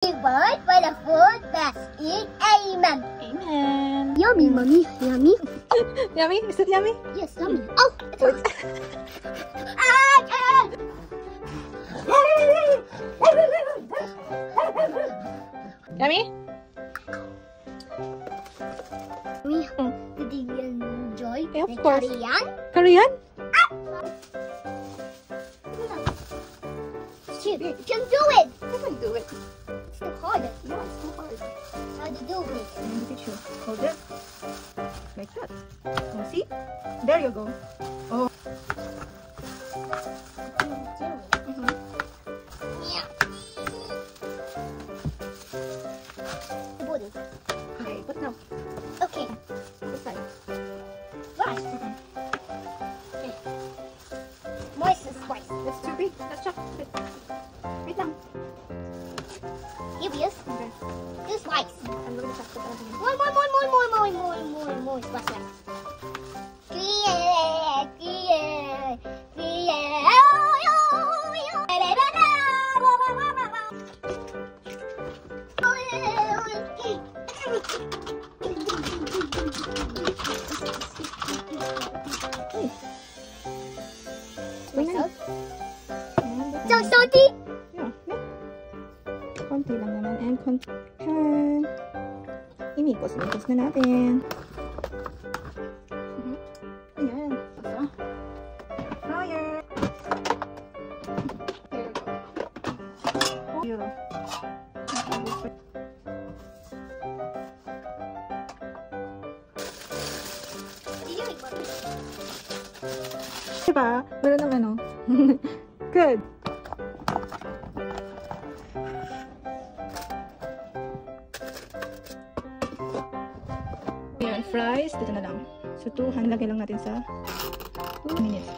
Word for the food basket. Amen. Amen. Yummy, mommy. Yummy. Yummy? Is it yummy? Yes, yummy. Oh, it's hot. Yummy? Did you enjoy Yeah, of the course. Korean? Korean? Shoot, you can do it. I can do it. It's too hard. Yeah, it's too hard. How do you do it? Let me teach you. Hold it. Like that. Oh, see? There you go. Oh. Yeah. Put it. Okay, put now. Okay. This side. Right. Okay. Moist and spice. That's too big. Let's chop it. Wait lang. Give us. Okay. Two spice. I'm going to chop it out. More spice. So salty. Yeah. Konti lang naman. And konti. Yan. Imikos-mikos na natin. Ayan. Ito. Fire. There you go. Diba? Meron ng ano. Good. Ayan, fries. Dito na lang. So, 200 lagay lang natin sa 2 minutes.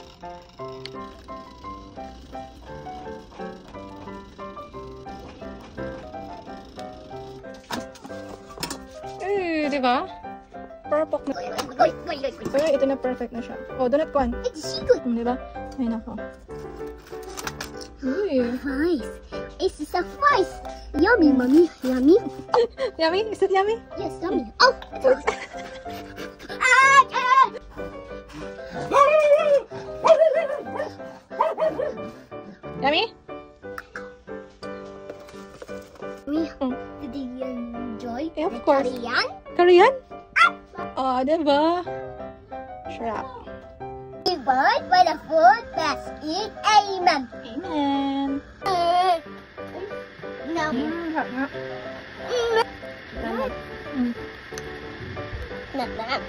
Eh, diba? Perfect na. So, ito na perfect na siya. Oh, donut kwan. Diba? Ay, nako. Uy. Nice. It's a surprise. Yummy, mommy. Yummy. Yummy? Is it yummy? Yes, yummy. Oh, it's hot. Yummy? Did you enjoy Yeah, of the course. Korean? Korean? Oh, diba? Sarap. Word for the food basket. Amen. Amen. No. Sarap nga. Not that.